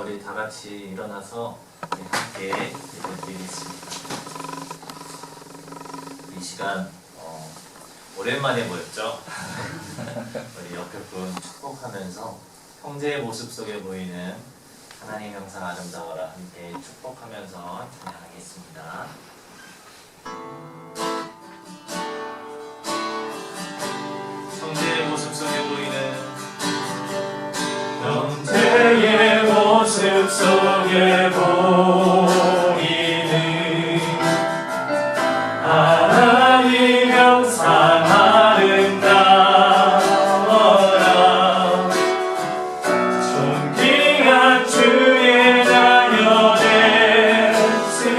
우리 다 같이 일어나서 함께 예배드리겠습니다. 이 시간 오랜만에 모였죠. 우리 옆에 분 축복하면서 형제의 모습 속에 보이는 하나님 형상 아름다워라 함께 축복하면서 찬양하겠습니다. 형제의 모습 속에 보이는 형제의 모습 속에 보이는 하나님 형상 아름다워라 존귀한 주의 자녀 됐으니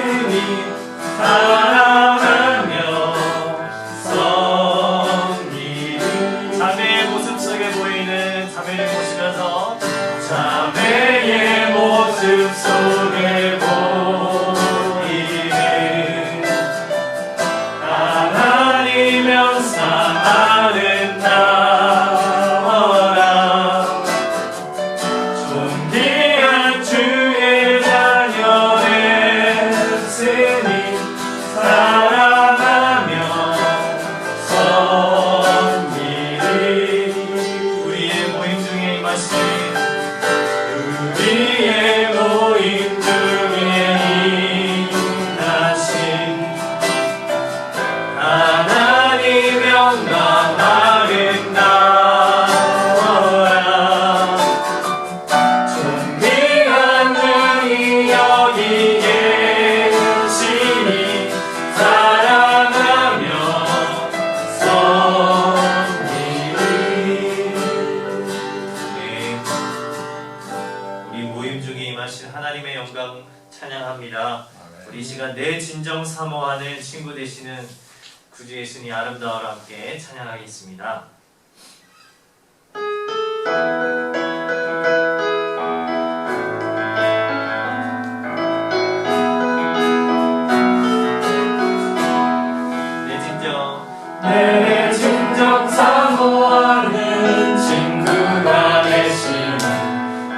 사랑하며 섬기는 자매의 모습 속에 보이는 자매를 보시면서 자매의 모습 속에 보이는 하나님 형상 아름다워라 존귀한 주의 자녀 됐으니 사랑하며 섬기는 우리의 모임 중에 임하신 우리의 모임 중에 임하신 하나님 영광 아름다워라 존귀한 분이 여기 계시니 사랑하며 섬기는 우리 모임 중에 임하신 하나님의 영광 찬양합니다. 우리 이 시간 내 진정 사모하는 친구 되시는 구주 예수님 아름다워라 함께 찬양하겠습니다. 내 진정 사모하는 친구가 되시는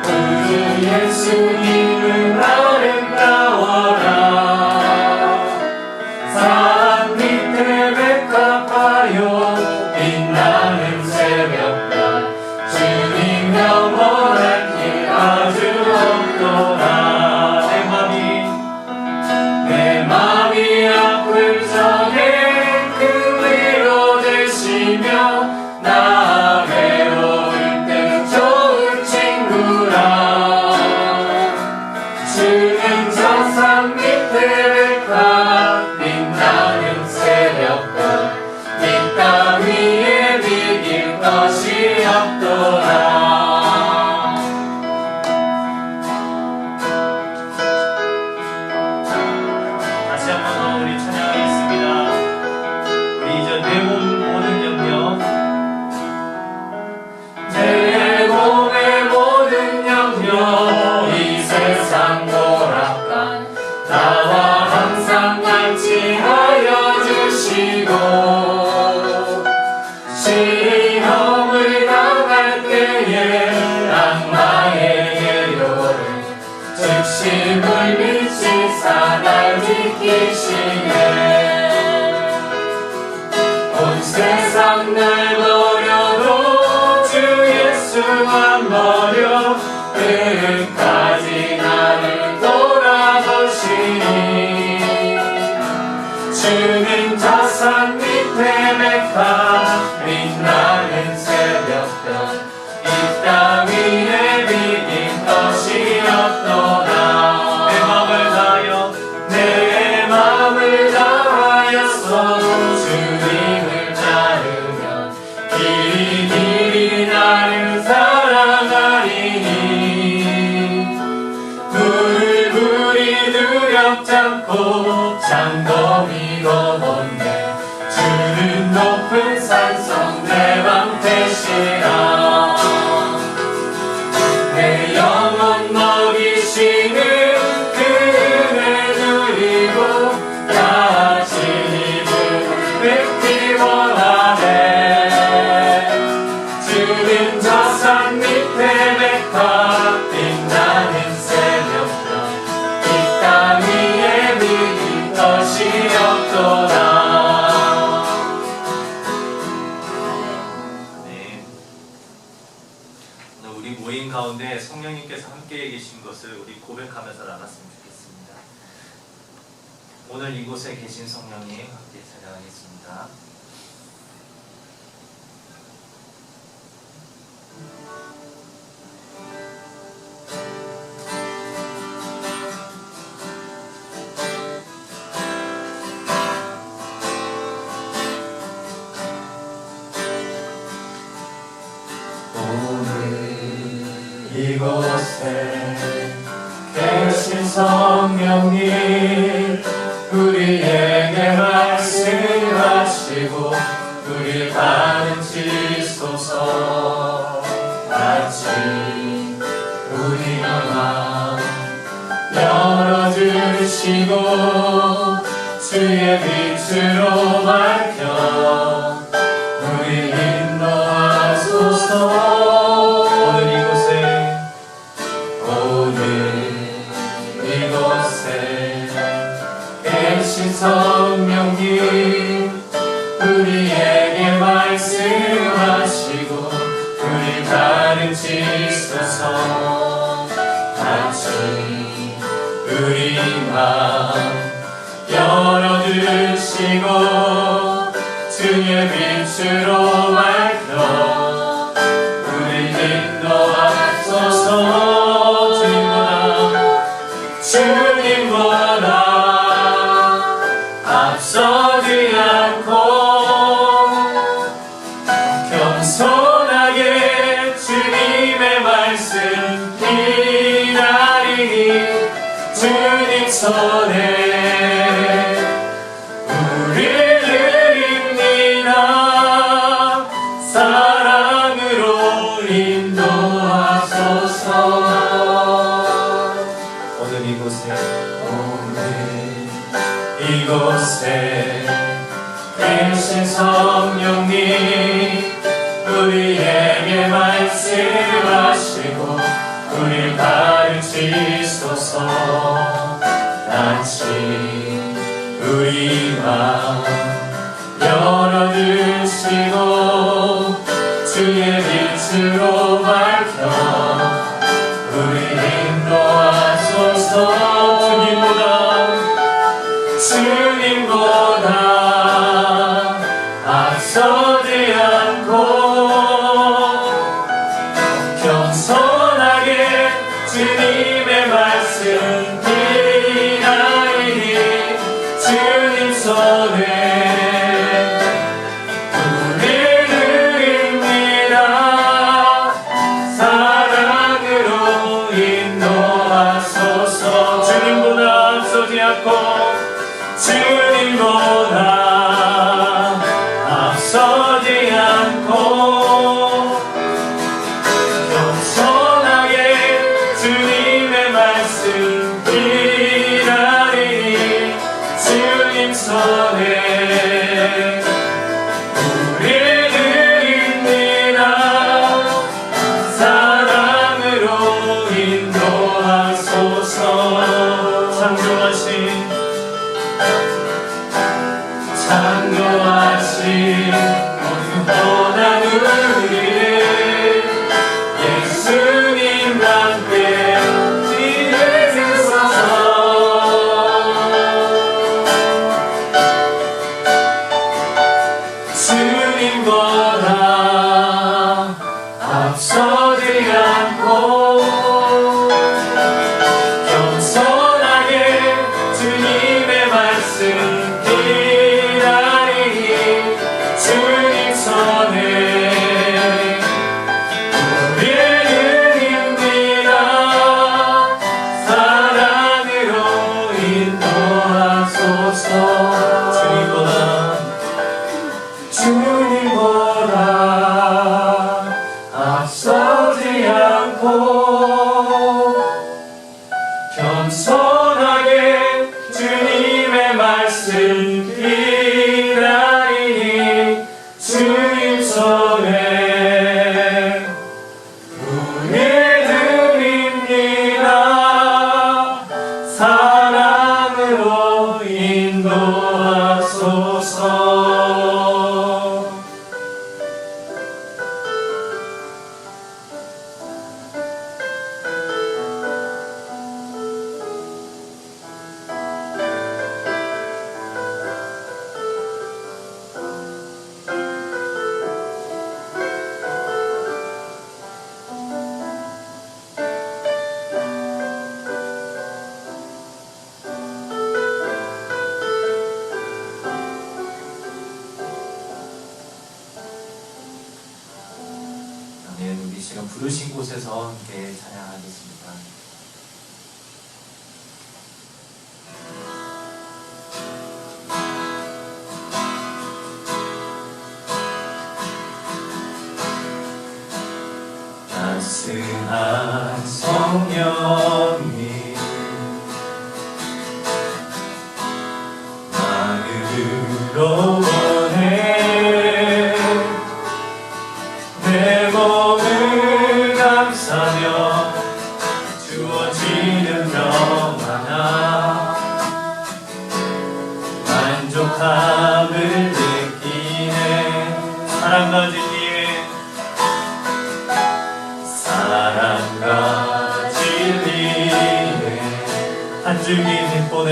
구주 예수님은 아름다워라 산 밑에 백합하여 빛나는 새벽별 주님 영원한 길 아주 없도다 내 맘이 아플 적에 그 위로 되시며 나 외로울 때 좋은 친구라 주는 저 산 밑에 백합 빛나는 새벽별 이 땅 위에 비길 것이 없도다 다시 한 번 더 우리 찬양하겠습니다. 우리 이제 내 몸 모든 영역 내 몸의 모든 영역 이 세상 오락관 나와 항상 같이 하여 주시고 시험을 당할 때에 악마의 예료를 즉시 물리치사 날 지키시네 온 세상 날 버려도 주 예수만 버려 끝까지 나를 돌아보시니 주는 저 산 밑에 백합 빛나는 새벽별 이 땅 위에 비긴 것이 없도다 내 맘을 다하여서 주님을 따르면 길이 나를 사랑하리니 불불이 두렵지 않고 장dom이고 본데 주는 높은 산성 내 방 되시라 내 영혼 먹이시는 그 은혜 누리고 다시 입을 뵙기 원하네 주는 저 산 밑에 백합 빛나는 새 생각하면서 나갔으면 좋겠습니다. 오늘 이곳에 계신 성령님 함께 찬양하겠습니다. 이곳에 계신 성령님 우리에게 말씀하시고 우리 가르치소서. 같이 우리 마음 열어주시고 주의 빛으로 밝혀 우리 인도하소서. 성령님 우리에게 말씀하시고 우리 가르치소서. 같이 우리 마음 열어주시고 주의 빛으로 밝혀 우리 인도하소서. 주님보다 앞서지 않고 겸손하게 주님의 말씀 기다리니 주님 손에 우리를 입니다. 사랑으로 인도하소서. 오늘 이곳에 계신 성령님 우리에게 말씀하시고 우리 가르치소서. 같이 우리 마음 열어주시고 주의 빛으로 밝혀 우리 인도하소서. 주님보다 앞서지 않고 겸손하게 주님의 말씀 기다리니 주님 손에 우리를 입니다. 사랑으로 인도하소서. 주님보다 앞서지 않고 주님보다 앞서지 않고 겸손하게 주님의 말씀 기다리니 주님 손에 우리를 입니다. 사랑으로 인도하소서. 창조하신 거룩한 우리를 예수님 함께 지내소서. 주님보다 앞서지 않고 겸손하게 주님의 말씀 지금 부르신 곳에서 함께 찬양하겠습니다. 따스한 성령님 마음으로 원해 내 몸을 감싸며 주어지는 평안함 만족함을 느끼네 사랑과 진리에 한 줄기 빛보내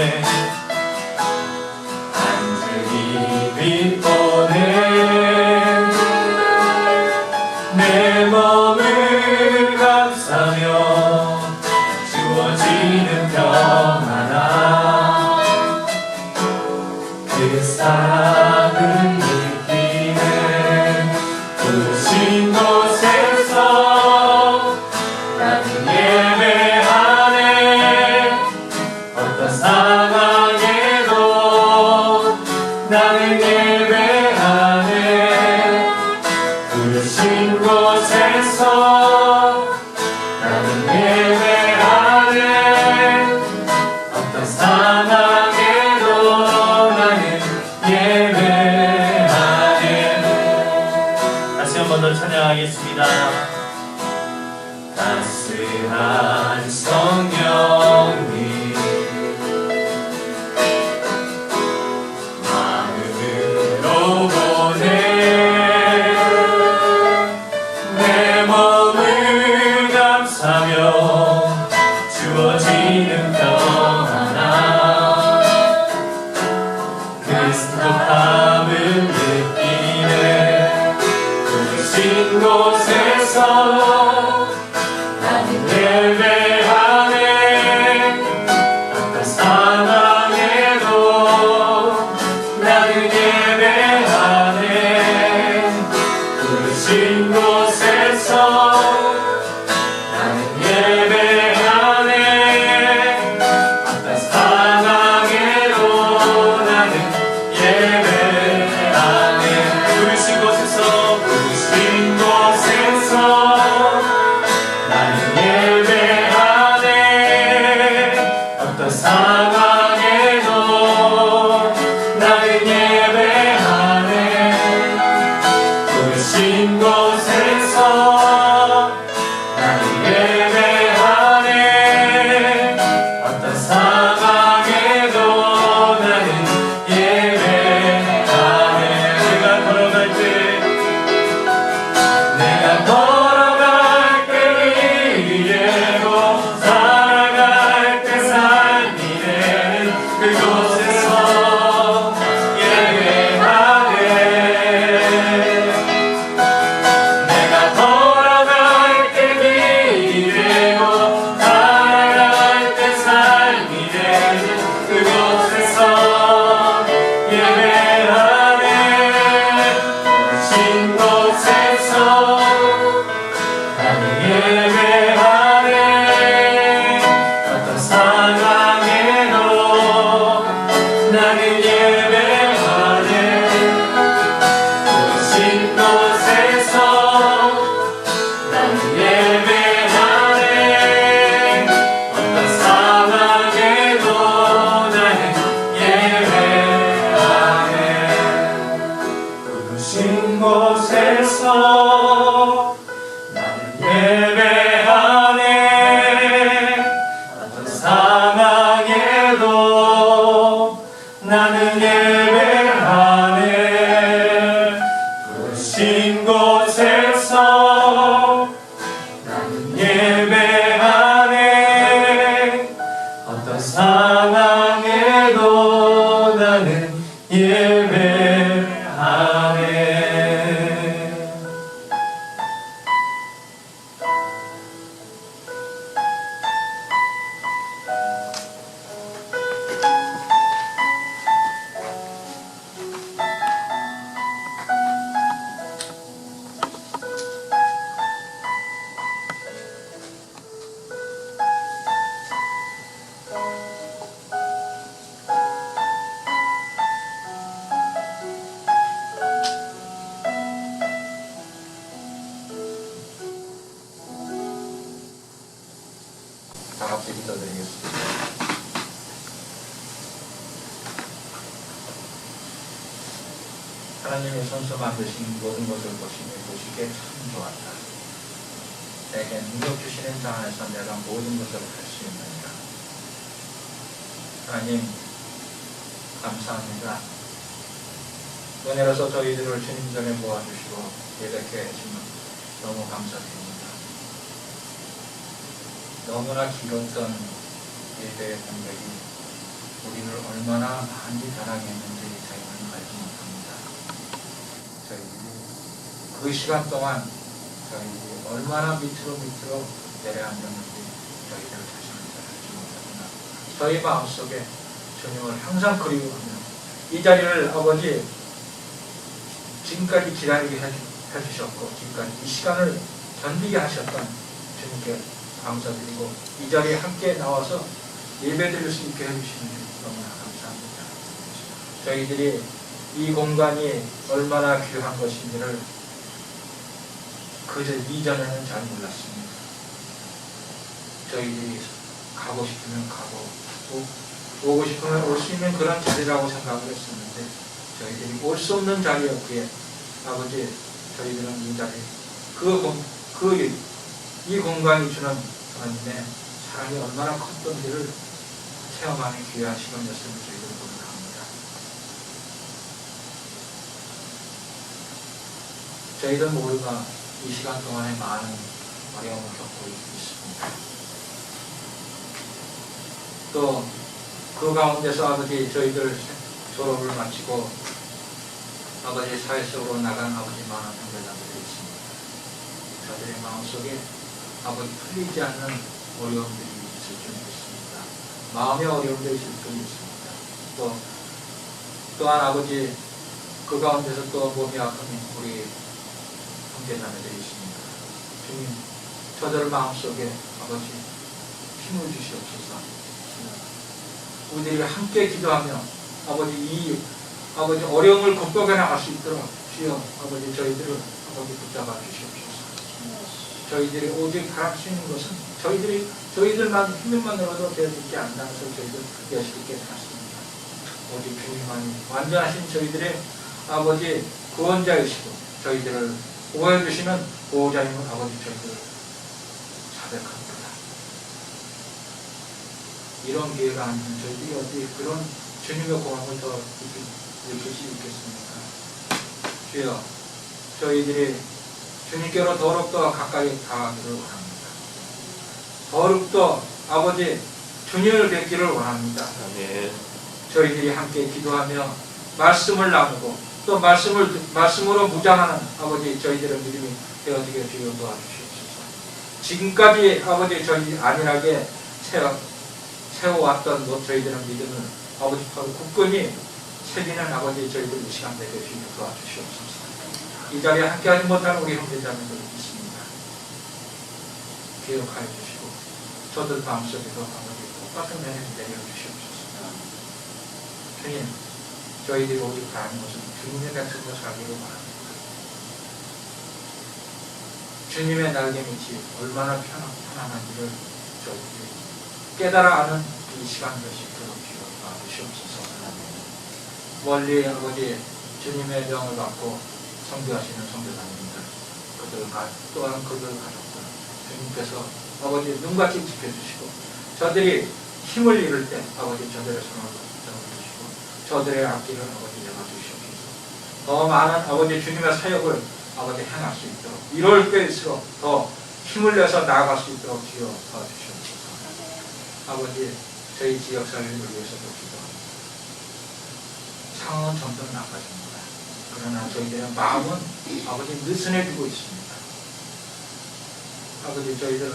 한 줄기 빛보내 내 몸을 감싸며 주어지는 평안함 그 사랑을 느끼네 부르신 곳에서 나는 예배하네 어떤 상황에도 나는 예배하네 부르신 곳에서 나는 예배하네 어떤 상황에도 나는 예배하네 다시 한 번 더 찬양하겠습니다. 따스한 성령님 마음으로 보내 내 몸을 감싸며 주어지는 평안함 그리스도함을 느끼네 부르신 곳에서 예배하네 어떤 상황에도 나는 예배하네 부르신 곳에서 나는 예배하네 어떤 상황에도 나는 예배하네 부르신 곳에서 나는 예배하네 어떤 상황에도 나는 예배하네 부르신 곳에서 나는 예배하네 어떤 상황에도 나는 예배하네 내가 걸어갈 때 살아갈 때 삶이 되는 그곳에서 예배하네 내가 걸어갈 때 길이 되고 살아갈 때 삶이 되는 그곳에서 예배하네 신 곳에서 나는 예배하네 어떤 상황에도 나는 예배하네 부르신 곳에서 나는 예배하네 어떤 상황에도 나는 예배하네 부르신 곳에서 예배하네 어떤 상황에도 나는 예배하네 부르신 곳에서 나는 예배하네 어떤 상황에도 나는 예배하네 기도드리겠습니다. 하나님의 손수 만드신 모든 것을 보시기에 참 좋았다. 내게 능력 주시는 자 안에서 내가 모든 것을 할 수 있느니라. 하나님 감사합니다. 은혜로서 저희들을 주님 전에 모아주시고 예배케 해주시면 너무 감사드립니다. 너무나 길었던 예배의 공백이 우리를 얼마나 많이 변하게 했는지 저희는 알지 못합니다. 저희들이 그 시간 동안 저희들이 얼마나 밑으로 내려앉았는지 저희들 자신을 잘 알지 못하구나. 저희 마음속에 주님을 항상 그리워하며 이 자리를 아버지 지금까지 기다리게 해주셨고 지금까지 이 시간을 견디게 하셨던 주님께 감사드리고 이 자리에 함께 나와서 예배드릴 수 있게 해주시는 줄 너무나 감사합니다. 저희들이 이 공간이 얼마나 귀한 것인지를 그저 이전에는 잘 몰랐습니다. 저희들이 가고 싶으면 가고 오고 싶으면 올 수 있는 그런 자리라고 생각을 했었는데 저희들이 올 수 없는 자리였기에 아버지 저희들은 이 자리 이 공간이 주는 하나님의 사랑이 얼마나 컸던지를 체험하는 귀한 시간이었음을 저희들은 고백합니다. 저희들 모두가 이 시간 동안에 많은 어려움을 겪고 있습니다. 또 그 가운데서 아버지 저희들 졸업을 마치고 아버지 사회 속으로 나간 아버지 많은 형제자들이 있습니다. 저들의 마음속에 아버지 풀리지 않는 어려움들이 있을 줄 믿습니다. 마음의 어려움들이 있을 줄 믿습니다. 또한 아버지 그 가운데서 또 몸이 아픈 우리 형제자매들이 있습니다. 주님 저들 마음속에 아버지 힘을 주시옵소서. 우리들이 함께 기도하며 아버지 아버지 어려움을 극복해 나갈 수 있도록 주여 아버지 저희들을 아버지 붙잡아 주시옵소서. 저희들이 오직 바랄 수 있는 것은 저희들만 힘만으로도 되어 있지 않다는 것을 저희들 여실히 깨달았습니다. 오직 주님만이 완전하신 저희들의 아버지 구원자이시고 저희들을 보호해주시는 보호자임을 아버지 저희들을 자백합니다. 이런 기회가 아니면 저희들이 어디 그런 주님의 고마움을 더 느낄 수 있겠습니까? 주여 저희들이 주님께로 더욱더 가까이 가기를 원합니다. 더욱더 아버지 주님을 뵙기를 원합니다. 아멘. 저희들이 함께 기도하며 말씀을 나누고 또 말씀으로 무장하는 아버지 저희들의 믿음이 되어지게 주여 도와주시옵소서. 지금까지 아버지 저희 안일하게 세워왔던 저희들의 믿음을 아버지 바로 굳건히 새기는 아버지 저희들 이 시간 되게 주여 도와주시옵소서. 이 자리에 함께하지 못한 우리 형제자매들 있습니다. 기억하여 주시고 저들 마음속에도 아버지 똑같은 은혜 내려주시옵소서. 주님 저희들이 오직 바라는 것은 주님의 백성으로 살기를 바랍니다. 주님의 날개 밑이 얼마나 편안한지를 저희들이 깨달아 아는 이 시간 것이 있도록 주시옵소서. 멀리 아버지 주님의 명을 받고 성교하시는 성교사님들 또한 그들 가족들 주님께서 아버지 눈같이 지켜주시고 저들이 힘을 잃을 때 아버지 저들의 손을 붙잡아주시고 저들의 앞길을 아버지 열어주시옵소서. 더 많은 아버지 주님의 사역을 아버지 행할 수 있도록 이럴 때일수록 더 힘을 내서 나아갈 수 있도록 주여 도와주시옵소서. 아버지 저희 지역 사회를 위해서도 기도합니다. 상황은 점점 나빠집니다. 그러나 저희들의 마음은 아버지 느슨해지고 있습니다. 아버지 저희들은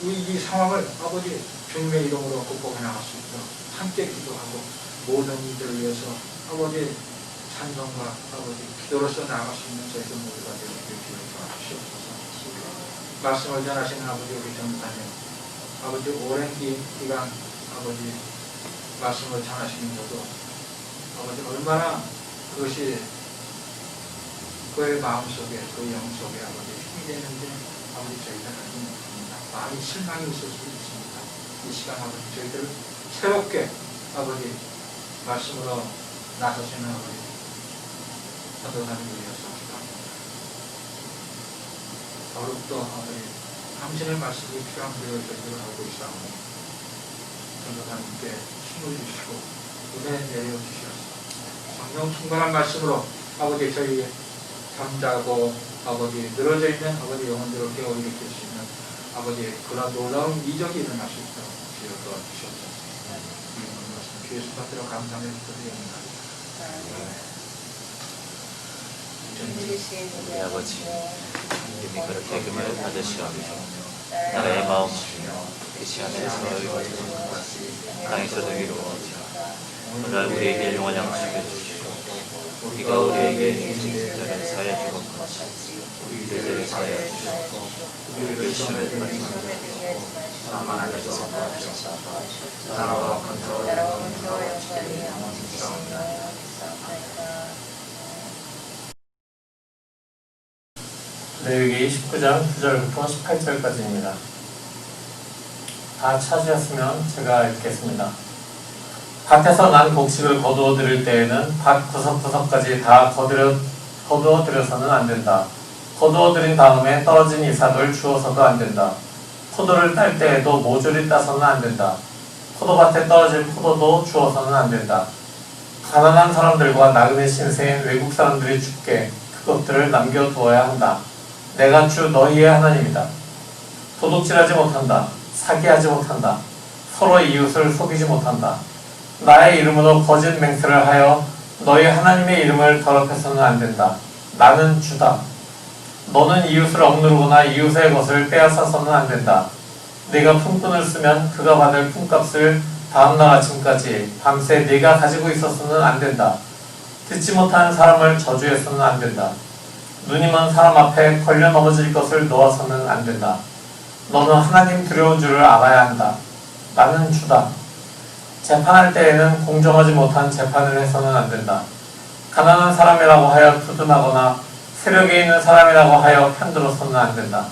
이 상황을 아버지 주님의 이름으로 극복해 나갈 수 있도록 함께 기도하고 모든 이들을 위해서 아버지 찬송과 아버지 기도로서 나아갈 수 있는 저희들 모두가 되기를 도와주시옵소서. 말씀을 전하시는 아버지 우리 전사님 아버지 오랜 기간 아버지 말씀을 전하시면서도 아버지 얼마나 그것이 그의 마음속에 그 영속에 아버지 힘이 되는지 아버지 저희가 알지 못합니다. 많이 실망이 있을 수 있습니다. 이 시간 아버지 저희들을 새롭게 아버지 말씀으로 나서시는 아버지 사도사님 위해서 기도합니다. 더욱더 아버지 당신의 말씀이 필요한 우리가 저희들을 알고 있사오니 전도사님께 힘을 주시고 은혜 내려 주시옵소서. 성령 충만한 말씀으로 아버지 저희 잠자고 아버지 늘어져 있는 아버지 영혼들을 깨어일으킬 수 있는 아버지 그런 놀라운 이적이 일어날 수 있도록 주여 도와주시옵소서. 이 모든 말씀 주의 수받들어 감사하며 기도드립니다. 우리 아버지, 하나님이 그렇게 금을 받으시옵소서. 나라의 마음이시며 계시 하늘에서 이루어지는 땅에서도 이루어지라. 오늘 우리에게 일용할 양식을 주시고 우리가 우리에게 죄진 자들을 사하여 주옵소서. 우리의 죄를 사하여 주시고 우리를 시험에 들지 마시고 다만 하나님께서 도와주시옵소서. 나라와 권세와 영광이 아버지시옵소서. 레위기 19장 9절부터 18절까지입니다. 다 찾으셨으면 제가 읽겠습니다. 밭에서 난 곡식을 거두어 들일 때에는 밭 구석구석까지 다 거두어 들여서는 안 된다. 거두어 들인 다음에 떨어진 이삭을 주워서도 안 된다. 포도를 딸 때에도 모조리 따서는 안 된다. 포도밭에 떨어진 포도도 주워서는 안 된다. 가난한 사람들과 나그네 신세인 외국 사람들이 죽게 그것들을 남겨두어야 한다. 내가 주 너희의 하나님이다. 도둑질하지 못한다. 사기하지 못한다. 서로 이웃을 속이지 못한다. 나의 이름으로 거짓 맹세를 하여 너희 하나님의 이름을 더럽혀서는 안 된다. 나는 주다. 너는 이웃을 억누르거나 이웃의 것을 빼앗아서는 안 된다. 네가 품꾼을 쓰면 그가 받을 품값을 다음날 아침까지 밤새 네가 가지고 있어서는 안 된다. 듣지 못하는 사람을 저주해서는 안 된다. 눈이 먼 사람 앞에 걸려 넘어질 것을 놓아서는 안 된다. 너는 하나님 두려운 줄을 알아야 한다. 나는 주다. 재판할 때에는 공정하지 못한 재판을 해서는 안 된다. 가난한 사람이라고 하여 두둔하거나 세력에 있는 사람이라고 하여 편들어서는 안 된다.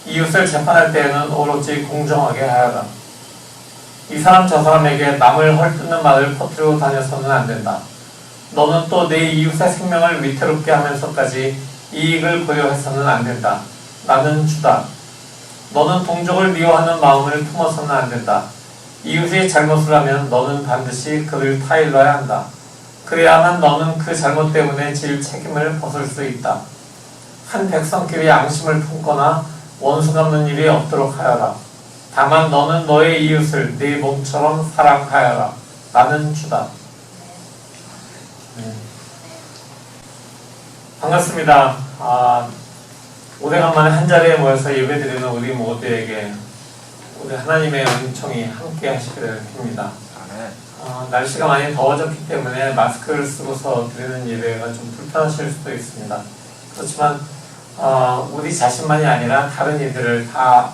이웃을 재판할 때에는 오로지 공정하게 하여라. 이 사람 저 사람에게 남을 헐뜯는 말을 퍼뜨리고 다녀서는 안 된다. 너는 또 내 이웃의 생명을 위태롭게 하면서까지 이익을 고려해서는 안 된다. 나는 주다. 너는 동족을 미워하는 마음을 품어서는 안 된다. 이웃이 잘못을 하면 너는 반드시 그를 타일러야 한다. 그래야만 너는 그 잘못 때문에 질 책임을 벗을 수 있다. 한 백성끼리 앙심을 품거나 원수 갚는 일이 없도록 하여라. 다만 너는 너의 이웃을 네 몸처럼 사랑하여라. 나는 주다. 반갑습니다. 오래간만에 한자리에 모여서 예배드리는 우리 모두에게 우리 하나님의 은총이 함께 하시기를 빕니다. 날씨가 많이 더워졌기 때문에 마스크를 쓰고서 드리는 예배가 좀 불편하실 수도 있습니다. 그렇지만 우리 자신만이 아니라 다른 이들을 다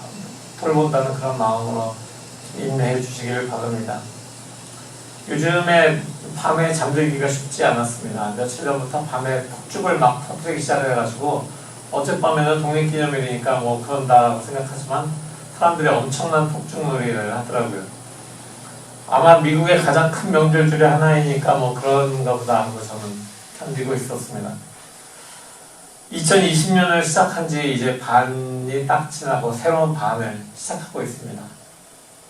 돌본다는 그런 마음으로 인내해 주시기를 바랍니다. 요즘에 밤에 잠들기가 쉽지 않았습니다. 며칠 전부터 밤에 폭죽을 막 터뜨리기 시작해가지고 어젯밤에는 독립기념일이니까 뭐 그런다라고 생각하지만 사람들이 엄청난 폭죽놀이를 하더라고요. 아마 미국의 가장 큰 명절 중에 하나이니까 뭐 그런가 보다 하고 저는 견디고 있었습니다. 2020년을 시작한 지 이제 반이 딱 지나고 새로운 반을 시작하고 있습니다.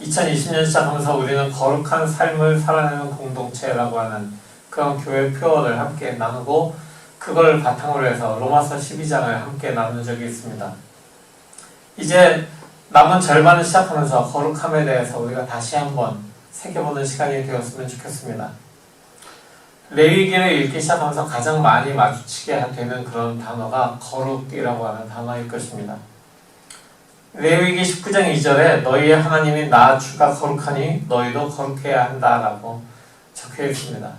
2020년 시작하면서 우리는 거룩한 삶을 살아내는 공동체라고 하는 그런 교회 표어를 함께 나누고 그걸 바탕으로 해서 로마서 12장을 함께 나눈 적이 있습니다. 이제 남은 절반을 시작하면서 거룩함에 대해서 우리가 다시 한번 새겨보는 시간이 되었으면 좋겠습니다. 레위기를 읽기 시작하면서 가장 많이 마주치게 되는 그런 단어가 거룩이라고 하는 단어일 것입니다. 레위기 19장 2절에 너희의 하나님이 나 주가 거룩하니 너희도 거룩해야 한다라고 적혀 있습니다.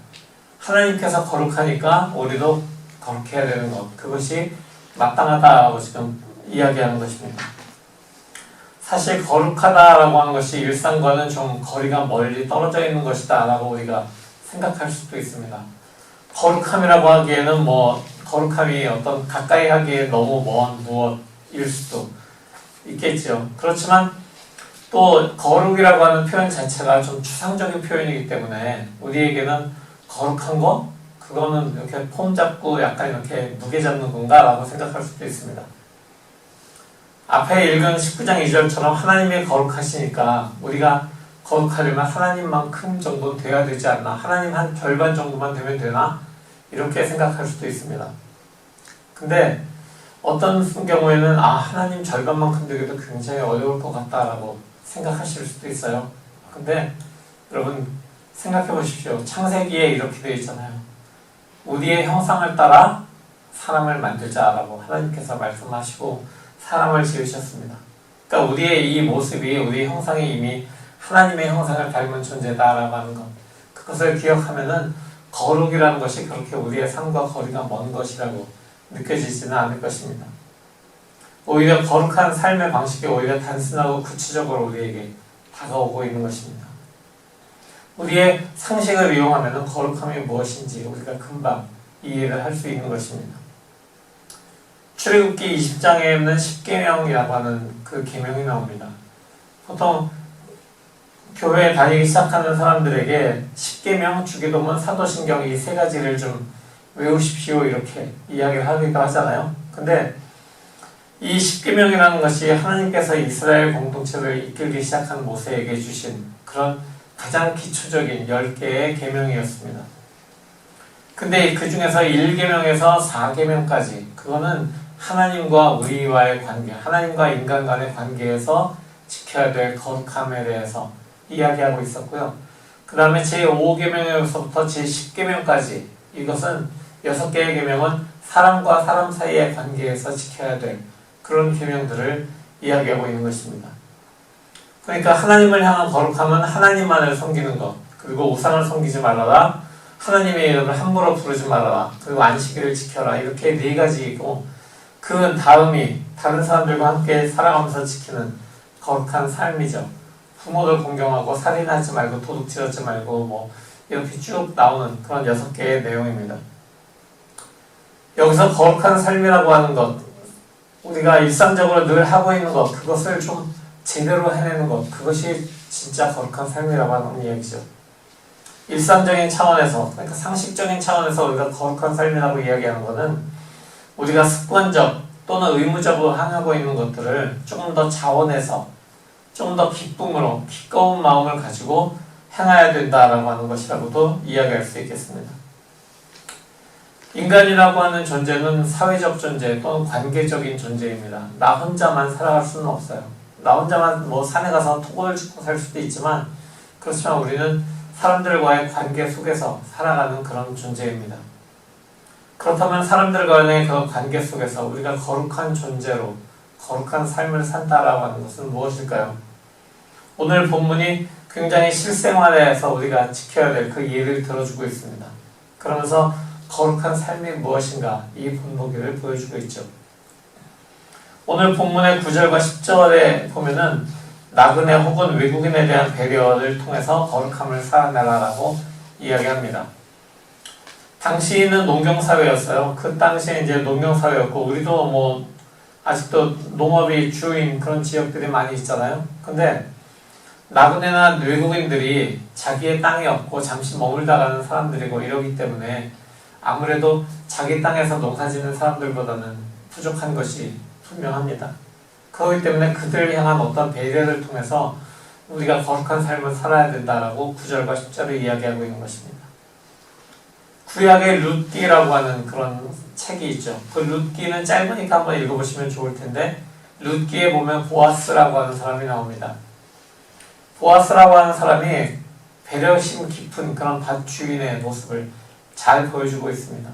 하나님께서 거룩하니까 우리도 거룩해야 되는 것, 그것이 마땅하다고 지금 이야기하는 것입니다. 사실 거룩하다라고 하는 것이 일상과는 좀 거리가 멀리 떨어져 있는 것이다 라고 우리가 생각할 수도 있습니다. 거룩함이라고 하기에는 뭐 거룩함이 어떤 가까이 하기에 너무 먼 무엇일 수도 있겠죠. 그렇지만 또 거룩이라고 하는 표현 자체가 좀 추상적인 표현이기 때문에 우리에게는 거룩한 거? 그거는 이렇게 폼 잡고 약간 이렇게 무게 잡는 건가? 라고 생각할 수도 있습니다. 앞에 읽은 19장 2절처럼 하나님이 거룩하시니까 우리가 거룩하려면 하나님만큼 정도는 돼야 되지 않나? 하나님 한 절반 정도만 되면 되나? 이렇게 생각할 수도 있습니다. 근데 어떤 경우에는 하나님 절반만큼 되기도 굉장히 어려울 것 같다라고 생각하실 수도 있어요. 근데 여러분 생각해 보십시오. 창세기에 이렇게 되어 있잖아요. 우리의 형상을 따라 사람을 만들자라고 하나님께서 말씀하시고 사람을 지으셨습니다. 그러니까 우리의 이 모습이 우리 형상이 이미 하나님의 형상을 닮은 존재다라고 하는 것. 그것을 기억하면은 거룩이라는 것이 그렇게 우리의 삶과 거리가 먼 것이라고 느껴지지는 않을 것입니다. 오히려 거룩한 삶의 방식이 오히려 단순하고 구체적으로 우리에게 다가오고 있는 것입니다. 우리의 상식을 이용하면 거룩함이 무엇인지 우리가 금방 이해를 할 수 있는 것입니다. 출애굽기 20장에는 10계명이라고 하는 그 계명이 나옵니다. 보통 교회에 다니기 시작하는 사람들에게 10계명, 주기도문, 사도신경 이 세 가지를 좀 외우십시오 이렇게 이야기를 하기도 하잖아요. 근데 이 10계명이라는 것이 하나님께서 이스라엘 공동체를 이끌기 시작한 모세에게 주신 그런 가장 기초적인 10개의 계명이었습니다. 근데 그 중에서 1계명에서 4계명까지 그거는 하나님과 우리와의 관계, 하나님과 인간 간의 관계에서 지켜야 될 거룩함에 대해서 이야기하고 있었고요. 그 다음에 제5계명에서부터 제10계명까지 이것은 6개의 계명은 사람과 사람 사이의 관계에서 지켜야 될 그런 계명들을 이야기하고 있는 것입니다. 그러니까 하나님을 향한 거룩함은 하나님만을 섬기는 것, 그리고 우상을 섬기지 말아라, 하나님의 이름을 함부로 부르지 말아라, 그리고 안식일을 지켜라, 이렇게 4가지이고 그 다음이 다른 사람들과 함께 살아가면서 지키는 거룩한 삶이죠. 부모를 공경하고 살인하지 말고 도둑질하지 말고 이렇게 쭉 나오는 그런 6개의 내용입니다. 여기서 거룩한 삶이라고 하는 것, 우리가 일상적으로 늘 하고 있는 것, 그것을 좀 제대로 해내는 것, 그것이 진짜 거룩한 삶이라고 하는 이야기죠. 일상적인 차원에서, 그러니까 상식적인 차원에서 우리가 거룩한 삶이라고 이야기하는 것은 우리가 습관적 또는 의무적으로 행하고 있는 것들을 조금 더 자원해서 좀 더 기쁨으로 기꺼운 마음을 가지고 행해야 된다라고 하는 것이라고도 이야기할 수 있겠습니다. 인간이라고 하는 존재는 사회적 존재 또는 관계적인 존재입니다. 나 혼자만 살아갈 수는 없어요. 나 혼자만 산에 가서 토굴을 짓고 살 수도 있지만 그렇지만 우리는 사람들과의 관계 속에서 살아가는 그런 존재입니다. 그렇다면 사람들과의 그 관계 속에서 우리가 거룩한 존재로 거룩한 삶을 산다라고 하는 것은 무엇일까요? 오늘 본문이 굉장히 실생활에서 우리가 지켜야 될 그 예를 들어주고 있습니다. 그러면서 거룩한 삶이 무엇인가 이 본보기를 보여주고 있죠. 오늘 본문의 9절과 10절에 보면은 나그네 혹은 외국인에 대한 배려를 통해서 거룩함을 살아내라라고 이야기합니다. 당시는 농경사회였어요. 그 당시에 이제 농경사회였고 우리도 아직도 농업이 주인 그런 지역들이 많이 있잖아요. 근데 나그네나 외국인들이 자기의 땅이 없고 잠시 머물다 가는 사람들이고 이러기 때문에 아무래도 자기 땅에서 농사짓는 사람들보다는 부족한 것이 분명합니다. 그렇기 때문에 그들을 향한 어떤 배려를 통해서 우리가 거룩한 삶을 살아야 된다라고 9절과 10절을 이야기하고 있는 것입니다. 구약의 룻기라고 하는 그런 책이 있죠. 그 룻기는 짧으니까 한번 읽어보시면 좋을 텐데 룻기에 보면 보아스라고 하는 사람이 나옵니다. 보아스라고 하는 사람이 배려심 깊은 그런 밭 주인의 모습을 잘 보여주고 있습니다.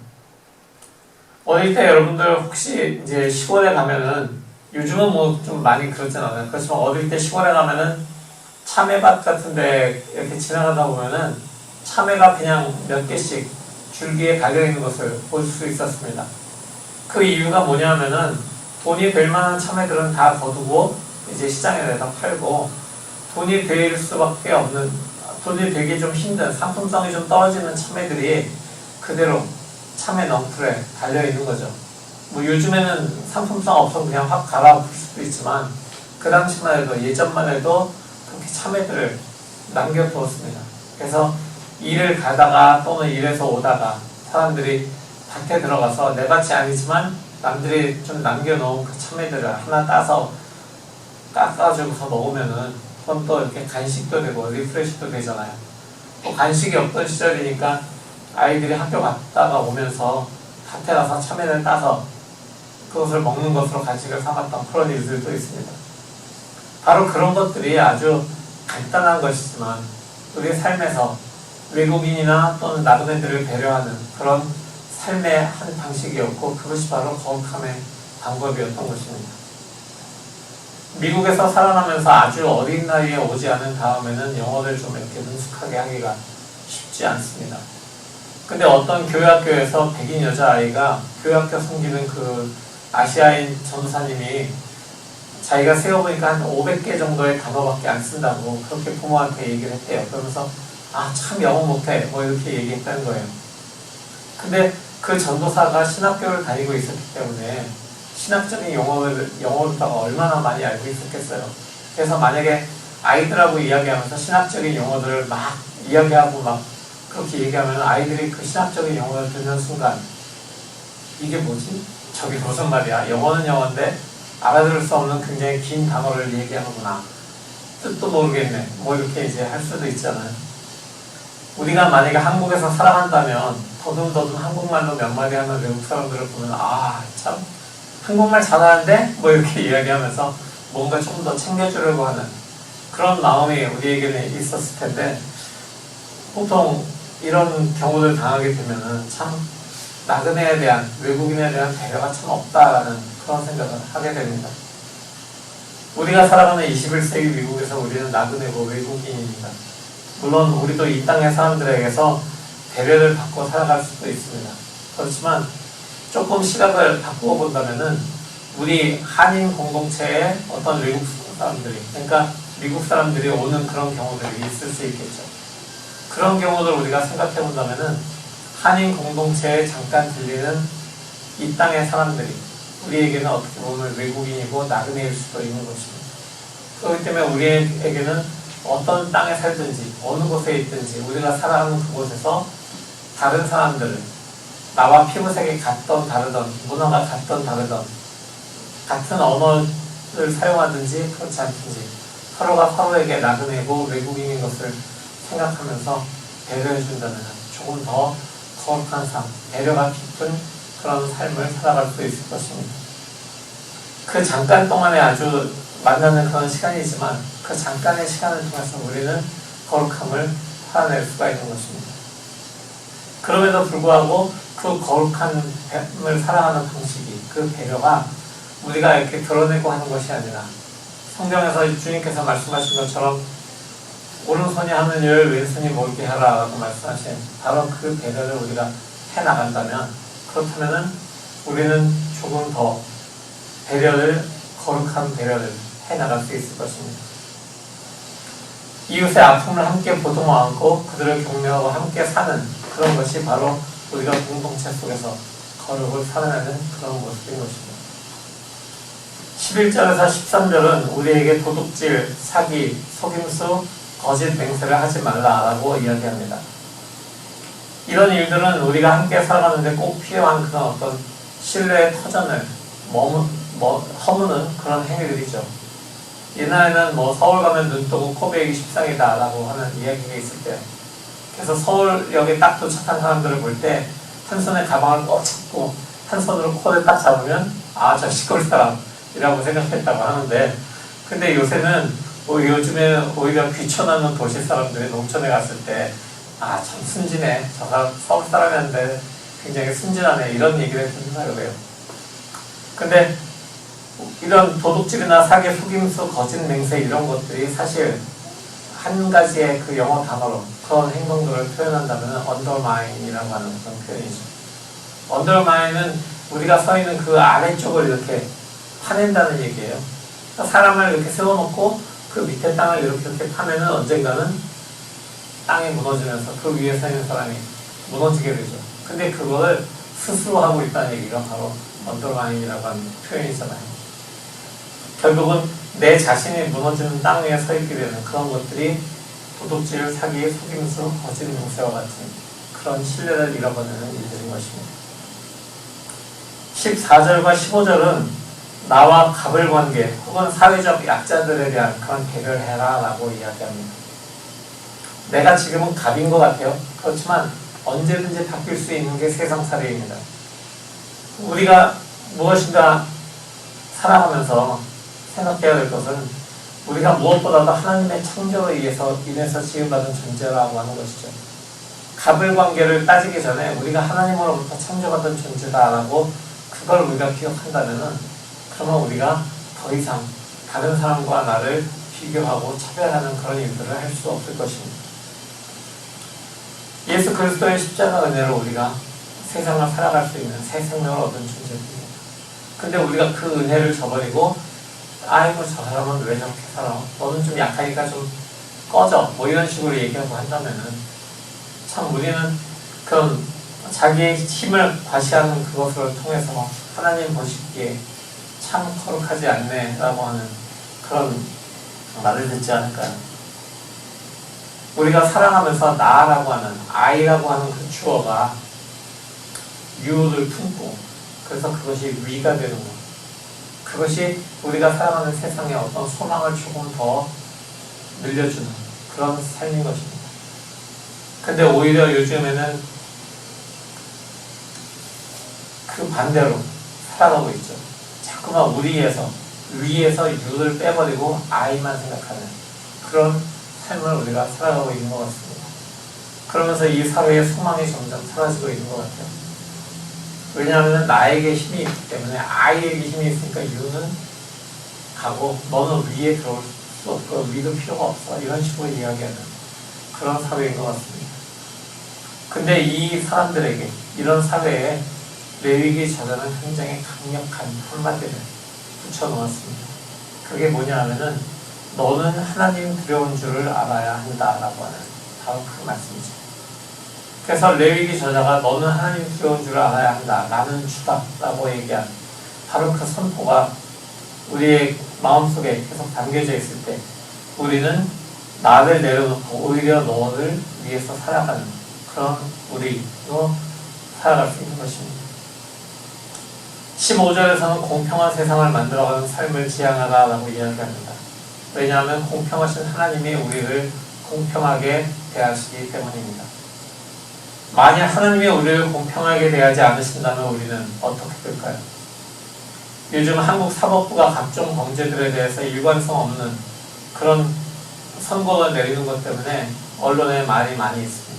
어릴 때 여러분들 혹시 이제 시골에 가면은 요즘은 좀 많이 그렇진 않아요. 그렇지만 어릴 때 시골에 가면은 참외밭 같은데 이렇게 지나가다 보면은 참외가 그냥 몇 개씩 줄기에 달려있는 것을 볼 수 있었습니다. 그 이유가 뭐냐면은 돈이 될 만한 참외들은 다 거두고 이제 시장에 내다 팔고 돈이 될 수밖에 없는, 돈이 되기 좀 힘든, 상품성이 좀 떨어지는 참외들이 그대로 참외 넝쿨에 달려있는 거죠. 요즘에는 상품성 없어서 그냥 확 갈아엎을 수도 있지만 그 당시만 해도 예전만 해도 그렇게 참외들을 남겨두었습니다. 그래서 일을 가다가 또는 일에서 오다가 사람들이 밭에 들어가서 내 밭이 아니지만 남들이 좀 남겨놓은 그 참외들을 하나 따서 깎아주고서 먹으면은 그건 또 이렇게 간식도 되고 리프레시도 되잖아요. 또 간식이 없던 시절이니까 아이들이 학교 갔다가 오면서 밭에 가서 참외를 따서 그것을 먹는 것으로 간식을 삼았던 그런 일들도 있습니다. 바로 그런 것들이 아주 간단한 것이지만 우리의 삶에서 외국인이나 또는 나그네들을 배려하는 그런 삶의 한 방식이었고 그것이 바로 거룩함의 방법이었던 것입니다. 미국에서 살아나면서 아주 어린 나이에 오지 않은 다음에는 영어를 좀 이렇게 능숙하게 하기가 쉽지 않습니다. 근데 어떤 교회학교에서 백인 여자아이가 교회학교 섬기는 그 아시아인 전도사님이 자기가 세어보니까 한 500개 정도의 단어밖에 안 쓴다고 그렇게 부모한테 얘기를 했대요. 그러면서 아, 참 영어 못해 뭐 이렇게 얘기했다는 거예요. 근데 그 전도사가 신학교를 다니고 있었기 때문에 신학적인 영어로다가 얼마나 많이 알고 있었겠어요. 그래서 만약에 아이들하고 이야기하면서 신학적인 용어들을 막 이야기하고 막 그렇게 얘기하면 아이들이 그 신학적인 용어를 듣는 순간 이게 뭐지? 저게 무슨 말이야? 영어는 영어인데 알아들을 수 없는 굉장히 긴 단어를 얘기하는구나. 뜻도 모르겠네. 뭐 이렇게 이제 할 수도 있잖아요. 우리가 만약에 한국에서 살아간다면 더듬더듬 한국말로 몇 마디 하는 외국 사람들을 보면 아, 참 한국말 잘하는데? 뭐 이렇게 이야기하면서 뭔가 좀 더 챙겨주려고 하는 그런 마음이 우리에게는 있었을 텐데 보통 이런 경우를 당하게 되면은 참 나그네에 대한 외국인에 대한 배려가 참 없다라는 그런 생각을 하게 됩니다. 우리가 살아가는 21세기 미국에서 우리는 나그네고 외국인입니다. 물론 우리도 이 땅의 사람들에게서 배려를 받고 살아갈 수도 있습니다. 그렇지만 조금 시각을 바꾸어 본다면은 우리 한인 공동체의 어떤 외국 사람들이, 그러니까 미국 사람들이 오는 그런 경우들이 있을 수 있겠죠. 그런 경우를 우리가 생각해 본다면은 한인 공동체에 잠깐 들리는 이 땅의 사람들이 우리에게는 어떻게 보면 외국인이고 나그네일 수도 있는 것입니다. 그렇기 때문에 우리에게는 어떤 땅에 살든지 어느 곳에 있든지 우리가 살아가는 그곳에서 다른 사람들을 나와 피부색이 같던 다르던 문화가 같던 다르던 같은 언어를 사용하든지 그렇지 않든지 서로가 서로에게 나그네고 외국인인 것을 생각하면서 배려해 준다면 조금 더 거룩한 삶, 배려가 깊은 그런 삶을 살아갈 수 있을 것입니다. 그 잠깐 동안에 아주 만나는 그런 시간이지만 그 잠깐의 시간을 통해서 우리는 거룩함을 살아낼 수가 있는 것입니다. 그럼에도 불구하고 그 거룩함을 살아가는 방식이, 그 배려가 우리가 이렇게 드러내고 하는 것이 아니라 성경에서 주님께서 말씀하신 것처럼 오른손이 하는 일 왼손이 모르게 하라 라고 말씀하신 바로 그 배려를 우리가 해나간다면 그렇다면 우리는 조금 더 거룩한 배려를 해나갈 수 있을 것입니다. 이웃의 아픔을 함께 보듬어 안고 그들을 격려하고 함께 사는 그런 것이 바로 우리가 공동체 속에서 거룩을 살아내는 그런 모습인 것입니다. 11절에서 13절은 우리에게 도둑질, 사기, 속임수, 거짓 맹세를 하지 말라라고 이야기합니다. 이런 일들은 우리가 함께 살아가는데 꼭 필요한 그런 어떤 신뢰의 터전을 허무는 그런 행위들이죠. 옛날에는 서울 가면 눈 뜨고 코 베이기 십상이다라고 하는 이야기가 있을 때, 그래서 서울역에 딱 도착한 사람들을 볼 때 한 손에 가방을 꼭 잡고 한 손으로 코를 딱 잡으면 아, 저 시골 사람이라고 생각했다고 하는데, 근데 요새는 요즘에 오히려 귀촌하는 도시 사람들이 농촌에 갔을 때 아, 참 순진해, 저 사람 서울 사람이었는데 굉장히 순진하네 이런 얘기를 듣는다 그래요. 근데 이런 도둑질이나 사기, 속임수, 거짓 맹세 이런 것들이 사실 한 가지의 그 영어 단어로 그런 행동들을 표현한다면 undermine이라고 하는 그런 표현이죠. undermine은 우리가 서 있는 그 아래쪽을 이렇게 파낸다는 얘기예요. 사람을 이렇게 세워놓고 그 밑에 땅을 이렇게 파면은 언젠가는 땅이 무너지면서 그 위에 서 있는 사람이 무너지게 되죠. 근데 그걸 스스로 하고 있다는 얘기가 바로 undermine이라고 하는 표현이잖아요. 결국은 내 자신이 무너지는 땅 위에 서 있게 되는 그런 것들이 도둑질, 사기, 속임수, 거짓 맹세와 같은 그런 신뢰를 잃어버리는 일들인 것입니다. 14절과 15절은 나와 갑을 관계 혹은 사회적 약자들에 대한 그런 개별해라 라고 이야기합니다. 내가 지금은 갑인 것 같아요. 그렇지만 언제든지 바뀔 수 있는 게 세상살이입니다. 우리가 무엇인가 살아가면서 생각해야 될 것은 우리가 무엇보다도 하나님의 창조에 인해서 지음받은 존재라고 하는 것이죠. 갑을 관계를 따지기 전에 우리가 하나님으로부터 창조받은 존재다라고 그걸 우리가 기억한다면은 그러면 우리가 더 이상 다른 사람과 나를 비교하고 차별하는 그런 일들을 할 수 없을 것입니다. 예수 그리스도의 십자가 은혜로 우리가 세상을 살아갈 수 있는 새 생명을 얻은 존재입니다. 근데 우리가 그 은혜를 저버리고 아이고 저 사람은 왜 저렇게 살아? 너는 좀 약하니까 좀 꺼져. 뭐 이런 식으로 얘기하고 한다면은 참 우리는 그런 자기의 힘을 과시하는 그것을 통해서 하나님 보시기에 참 거룩하지 않네 라고 하는 그런 말을 듣지 않을까요? 우리가 살아가면서 나라고 하는 아이라고 하는 그 주어가 유를 품고 그래서 그것이 위가 되는 것, 그것이 우리가 살아가는 세상에 어떤 소망을 조금 더 늘려주는 그런 삶인 것입니다. 근데 오히려 요즘에는 그 반대로 살아가고 있죠. 자꾸만 우리에서 위에서 유를 빼버리고 아이만 생각하는 그런 삶을 우리가 살아가고 있는 것 같습니다. 그러면서 이 사회의 소망이 점점 사라지고 있는 것 같아요. 왜냐하면 나에게 힘이 있기 때문에 아이에게 힘이 있으니까 유는 가고 너는 위에 들어올 수 없고 위도 필요가 없어 이런 식으로 이야기하는 그런 사회인 것 같습니다. 근데 이 사람들에게 이런 사회에 레위기 저자는 굉장히 강력한 한마디를 붙여놓았습니다. 그게 뭐냐 하면은 너는 하나님 두려운 줄을 알아야 한다라고 하는 바로 그 말씀이죠. 그래서 레위기 저자가 너는 하나님 두려운 줄을 알아야 한다. 나는 주다 라고 얘기한 바로 그 선포가 우리의 마음속에 계속 담겨져 있을 때 우리는 나를 내려놓고 오히려 너를 위해서 살아가는 그런 우리로 살아갈 수 있는 것입니다. 15절에서는 공평한 세상을 만들어가는 삶을 지향하라 라고 이야기합니다. 왜냐하면 공평하신 하나님이 우리를 공평하게 대하시기 때문입니다. 만약 하나님이 우리를 공평하게 대하지 않으신다면 우리는 어떻게 될까요? 요즘 한국 사법부가 각종 범죄들에 대해서 일관성 없는 그런 선고를 내리는 것 때문에 언론에 말이 많이 있습니다.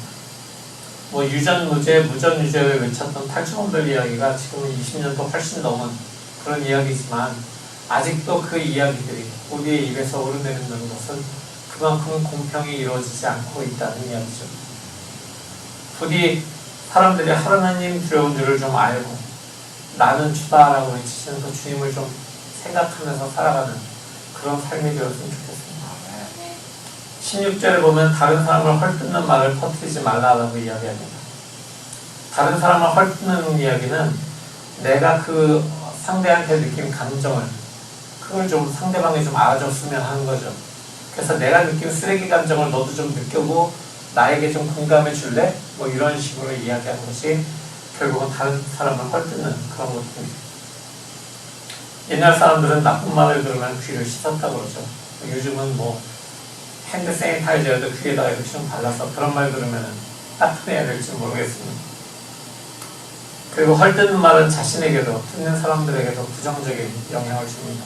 뭐 유전무죄, 무전유죄를 외쳤던 탈주범들 이야기가 지금은 20년도 훨씬 넘은 그런 이야기지만 아직도 그 이야기들이 우리의 입에서 오르내리는 것은 그만큼 공평이 이루어지지 않고 있다는 이야기죠. 부디 사람들이 하나님 두려운 줄을 좀 알고 나는 주다라고 외치시는 그 주님을 좀 생각하면서 살아가는 그런 삶이 되었으면 좋겠습니다. 16절에 보면 다른 사람을 헐뜯는 말을 퍼뜨리지 말라라고 이야기합니다. 다른 사람을 헐뜯는 이야기는 내가 그 상대한테 느낀 감정을 그걸 좀 상대방이 좀 알아줬으면 하는 거죠. 그래서 내가 느낀 쓰레기 감정을 너도 좀 느끼고 나에게 좀 공감해 줄래? 뭐 이런 식으로 이야기하는 것이 결국은 다른 사람을 헐뜯는 그런 것입니다. 옛날 사람들은 나쁜 말을 들으면 귀를 씻었다고 그러죠. 요즘은 뭐 핸드 세니타이저도 귀에다가 이렇게 좀 발라서 그런 말 들으면 따뜻해야 될지 모르겠습니다. 그리고 헐뜯는 말은 자신에게도 듣는 사람들에게도 부정적인 영향을 줍니다.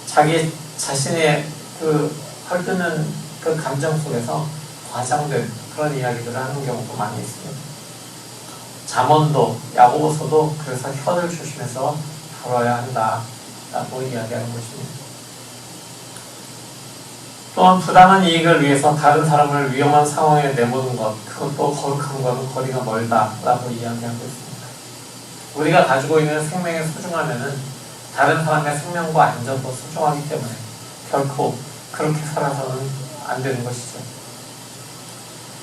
자기 자신의 그 헐뜯는 그 감정 속에서 과장된 그런 이야기들을 하는 경우도 많이 있습니다. 잠언도 야고보서도 그래서 혀를 조심해서 다뤄야 한다라고 이야기하는 것입니다. 또한 부당한 이익을 위해서 다른 사람을 위험한 상황에 내모는 것, 그것도 거룩한 것은 거리가 멀다라고 이야기하고 있습니다. 우리가 가지고 있는 생명의 소중함에는 다른 사람의 생명과 안전도 소중하기 때문에 결코 그렇게 살아서는 안 되는 것이죠.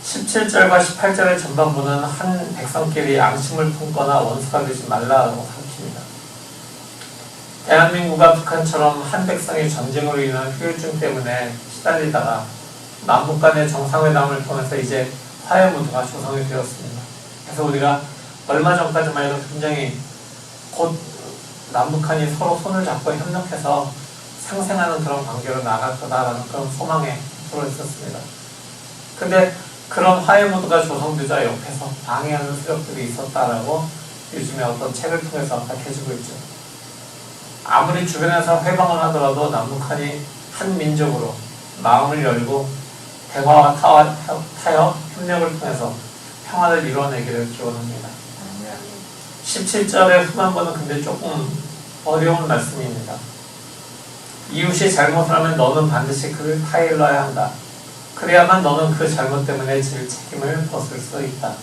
17절과 18절의 전반부는 한 백성끼리 앙심을 품거나 원수가 되지 말라고 가르칩니다. 대한민국과 북한처럼 한 백성이 전쟁으로 인한 후유증 때문에 시달리다가 남북 간의 정상회담을 통해서 이제 화해 무드가 조성이 되었습니다. 그래서 우리가 얼마 전까지만 해도 굉장히 곧 남북한이 서로 손을 잡고 협력해서 상생하는 그런 관계로 나갈 거다라는 그런 소망에 들어 있었습니다. 근데 그런 화해 무드가 조성되자 옆에서 방해하는 세력들이 있었다라고 요즘에 어떤 책을 통해서 밝혀지고 있죠. 아무리 주변에서 회방을 하더라도 남북한이 한 민족으로 마음을 열고 대화와 타협, 협력을 통해서 평화를 이뤄내기를 기원합니다. 17절의 후반부는 근데 조금 어려운 말씀입니다. 이웃이 잘못을 하면 너는 반드시 그를 타일러야 한다. 그래야만 너는 그 잘못 때문에 질 책임을 벗을 수 있다.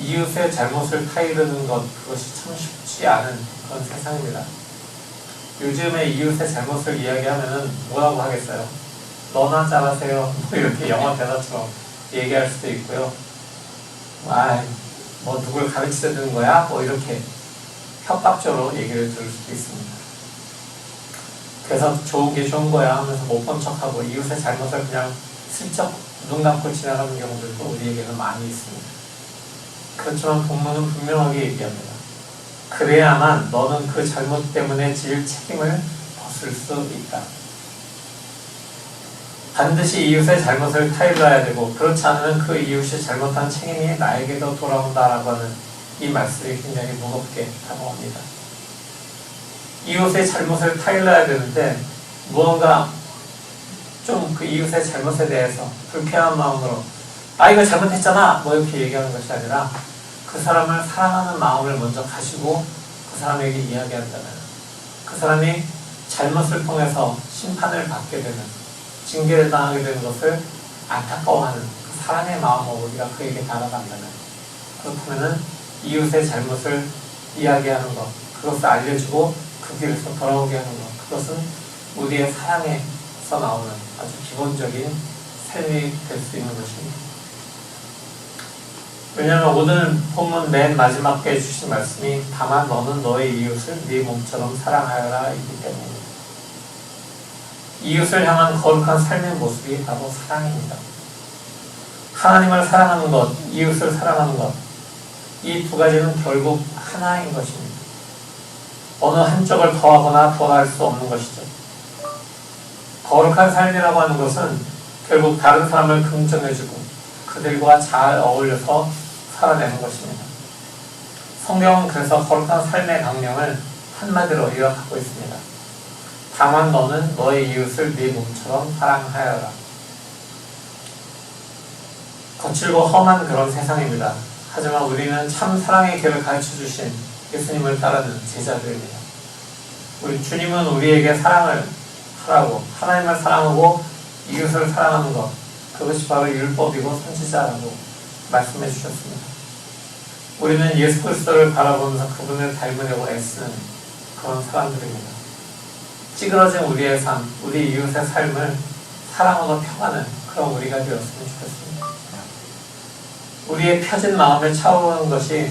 이웃의 잘못을 타이르는 것, 그것이 참 쉽지 않은 그런 세상입니다. 요즘에 이웃의 잘못을 이야기하면은 뭐라고 하겠어요? 너나 잘하세요. 뭐 이렇게 영어 대사처럼 얘기할 수도 있고요. 뭐 누굴 가르치려 드는 거야? 뭐 이렇게 협박적으로 얘기를 들을 수도 있습니다. 그래서 좋은 게 좋은 거야 하면서 못 본 척하고 이웃의 잘못을 그냥 슬쩍 눈 감고 지나가는 경우들도 우리에게는 많이 있습니다. 그렇지만 본문은 분명하게 얘기합니다. 그래야만 너는 그 잘못 때문에 질 책임을 벗을 수 있다. 반드시 이웃의 잘못을 타일러야 되고 그렇지 않으면 그 이웃이 잘못한 책임이 나에게도 돌아온다라고 하는 이 말씀이 굉장히 무겁게 다가옵니다. 이웃의 잘못을 타일러야 되는데 무언가 좀 그 이웃의 잘못에 대해서 불쾌한 마음으로 이거 잘못했잖아 뭐 이렇게 얘기하는 것이 아니라 그 사람을 사랑하는 마음을 먼저 가지고 그 사람에게 이야기한다면 그 사람이 잘못을 통해서 심판을 받게 되는 징계를 당하게 되는 것을 안타까워하는 그 사랑의 마음으로 우리가 그에게 다가간다면 그렇다면 이웃의 잘못을 이야기하는 것 그것을 알려주고 그 길에서 돌아오게 하는 것 그것은 우리의 사랑에서 나오는 아주 기본적인 삶이 될 수 있는 것입니다. 왜냐하면 오늘 본문 맨 마지막에 주신 말씀이 다만 너는 너의 이웃을 네 몸처럼 사랑하여라 이기 때문입니다. 이웃을 향한 거룩한 삶의 모습이 바로 사랑입니다. 하나님을 사랑하는 것, 이웃을 사랑하는 것, 이 두 가지는 결국 하나인 것입니다. 어느 한쪽을 더하거나 덜할 수 없는 것이죠. 거룩한 삶이라고 하는 것은 결국 다른 사람을 긍정해주고 그들과 잘 어울려서 살아내는 것입니다. 성경은 그래서 거룩한 삶의 강령을 한마디로 요약하고 있습니다. 다만 너는 너의 이웃을 네 몸처럼 사랑하여라. 거칠고 험한 그런 세상입니다. 하지만 우리는 참 사랑의 길을 가르쳐주신 예수님을 따르는 제자들입니다. 우리 주님은 우리에게 사랑을 하라고 하나님을 사랑하고 이웃을 사랑하는 것 그것이 바로 율법이고 선지자라고 말씀해 주셨습니다. 우리는 예수 그리스도를 바라보면서 그분을 닮으려고 애쓰는 그런 사람들입니다. 찌그러진 우리의 삶, 우리 이웃의 삶을 사랑하고 펴가는 그런 우리가 되었으면 좋겠습니다. 우리의 펴진 마음에 차오르는 것이